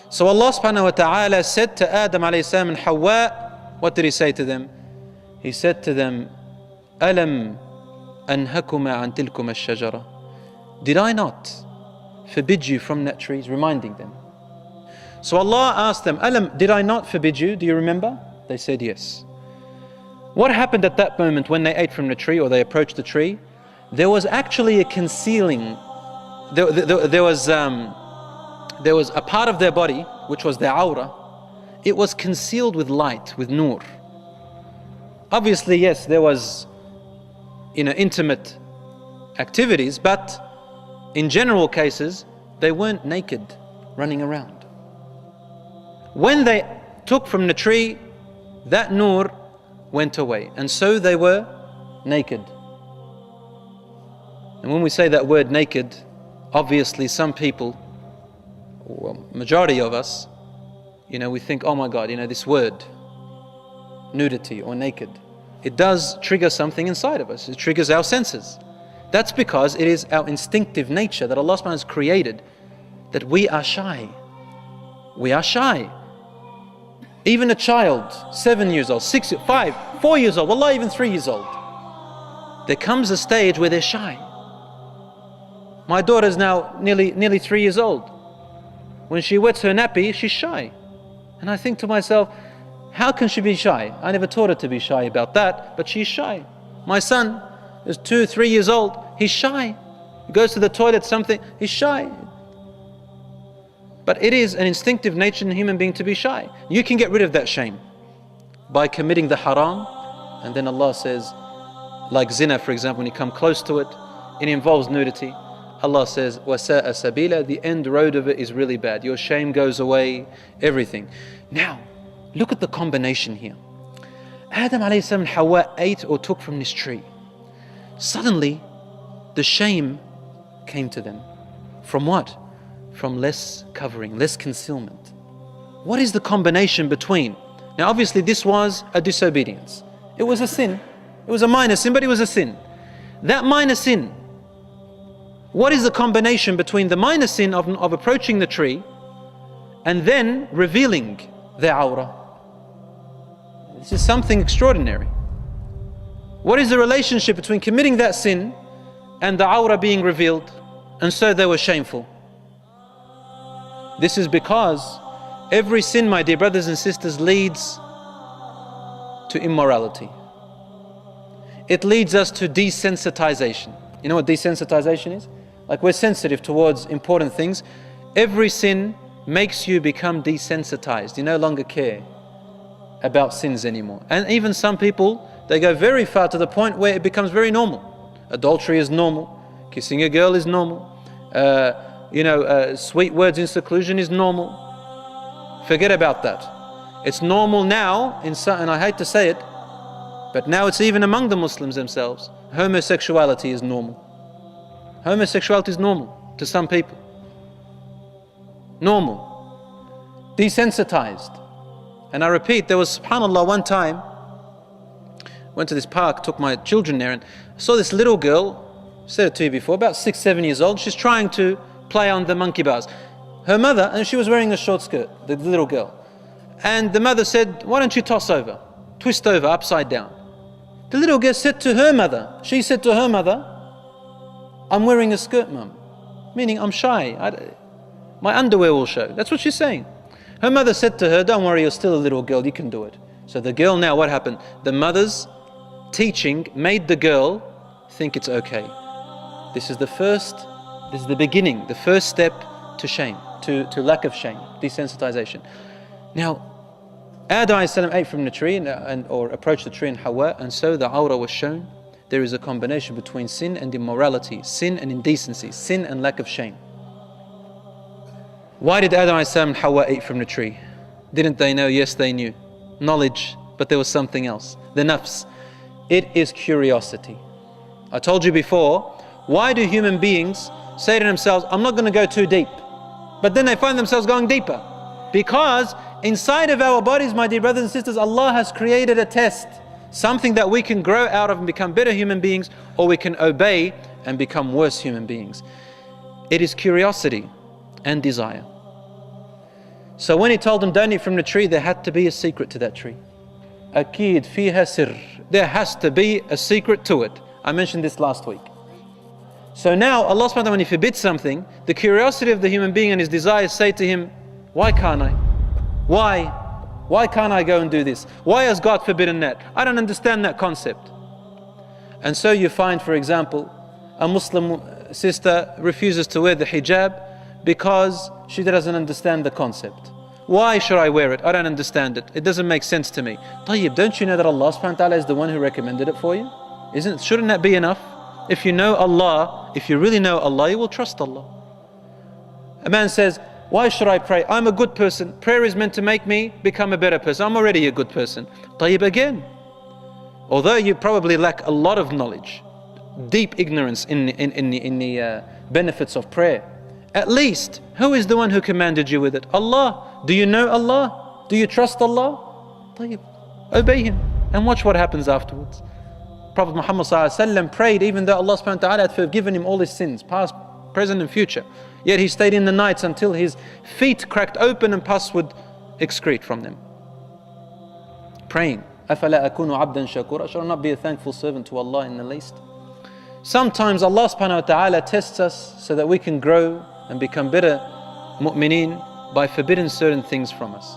So Allah subhanahu wa ta'ala said to Adam alayhi salam and Hawa, what did He say to them? He said to them, Alam anhakuma an tilkuma ash-shajara. Did I not forbid you from that tree? Reminding them. So Allah asked them, Alam, did I not forbid you? Do you remember? They said yes. What happened at that moment when they ate from the tree or they approached the tree? There was actually a concealing. There was a part of their body, which was their awrah. It was concealed with light, with nur. Obviously, yes, there was, intimate activities, but in general cases, they weren't naked, running around. When they took from the tree, that nur went away, and so they were naked. And when we say that word naked, obviously some people, well, majority of us, we think, oh my God, this word, nudity or naked, it does trigger something inside of us. It triggers our senses. That's because it is our instinctive nature that Allah subhanahu wa ta'ala has created, that we are shy. We are shy. Even a child, 7 years old, 6, 5, 4 years old, wallah, even 3 years old, there comes a stage where they're shy. My daughter is now nearly 3 years old. When she wets her nappy, she's shy. And I think to myself, how can she be shy? I never taught her to be shy about that, but she's shy. My son is 2, 3 years old, he's shy. He goes to the toilet, something, he's shy. But it is an instinctive nature in a human being to be shy. You can get rid of that shame by committing the haram, and then Allah says, like zina for example, when you come close to it, it involves nudity. Allah says, وَسَاءَ سَبِيلًا, the end road of it is really bad. Your shame goes away, everything. Now, look at the combination here. Adam alayhi salam and Hawa ate or took from this tree. Suddenly, the shame came to them. From what? From less covering, less concealment. What is the combination between? Now obviously this was a disobedience. It was a sin. It was a minor sin, but it was a sin. That minor sin, what is the combination between the minor sin of approaching the tree and then revealing their awrah? This is something extraordinary. What is the relationship between committing that sin and the awrah being revealed? And so they were shameful. This is because every sin, my dear brothers and sisters, leads to immorality. It leads us to desensitization. You know what desensitization is? Like we're sensitive towards important things. Every sin makes you become desensitized. You no longer care about sins anymore. And even some people, they go very far to the point where it becomes very normal. Adultery is normal. Kissing a girl is normal. Sweet words in seclusion is normal. Forget about that. It's normal now, and I hate to say it, but now it's even among the Muslims themselves. Homosexuality is normal. Homosexuality is normal to some people. Normal. Desensitized. And I repeat, there was, subhanAllah, one time, went to this park, took my children there, and I saw this little girl, said it to you before, about 6, 7 years old. She's trying to play on the monkey bars. Her mother, and she was wearing a short skirt, the little girl. And the mother said, why don't you toss over, twist over, upside down. The little girl said to her mother, she said to her mother, I'm wearing a skirt, mum. Meaning I'm shy, my underwear will show. That's what she's saying. Her mother said to her, don't worry, you're still a little girl, you can do it. So the girl now, what happened? The mother's teaching made the girl think it's okay. This is the beginning, the first step to shame, to lack of shame, desensitization. Now, Adam a.s. ate from the tree or approached the tree in Hawa, and so the awrah was shown. There is a combination between sin and immorality, sin and indecency, sin and lack of shame. Why did Adam a.s. and Hawa eat from the tree? Didn't they know? Yes, they knew. Knowledge, but there was something else. The nafs. It is curiosity. I told you before, why do human beings say to themselves, I'm not going to go too deep? But then they find themselves going deeper. Because inside of our bodies, my dear brothers and sisters, Allah has created a test. Something that we can grow out of and become better human beings, or we can obey and become worse human beings. It is curiosity and desire. So when he told them don't eat from the tree, there had to be a secret to that tree. Akid fiha sir. There has to be a secret to it. I mentioned this last week. So now Allah subhanahu wa ta'ala, when He forbids something, the curiosity of the human being and his desires say to him, why can't I? Why? Why can't I go and do this? Why has God forbidden that? I don't understand that concept. And so you find, for example, a Muslim sister refuses to wear the hijab because she doesn't understand the concept. Why should I wear it? I don't understand it. It doesn't make sense to me. Tayyib, don't you know that Allah subhanahu wa ta'ala is the one who recommended it for you? Shouldn't that be enough? If you know Allah, if you really know Allah, you will trust Allah. A man says, why should I pray? I'm a good person. Prayer is meant to make me become a better person. I'm already a good person. Tayyib, again, although you probably lack a lot of knowledge, deep ignorance in the benefits of prayer, at least, who is the one who commanded you with it? Allah. Do you know Allah? Do you trust Allah? Tayyib, obey Him and watch what happens afterwards. Prophet Muhammad ﷺ prayed even though Allah subhanahu wa ta'ala had forgiven him all his sins, past, present and future. Yet he stayed in the nights until his feet cracked open and pus would excrete from them. Praying. أَفَلَا أَكُونُ عَبْدًا شَكُورًا. Shall I not be a thankful servant to Allah in the least? Sometimes Allah subhanahu wa ta'ala tests us so that we can grow and become better mu'mineen by forbidding certain things from us.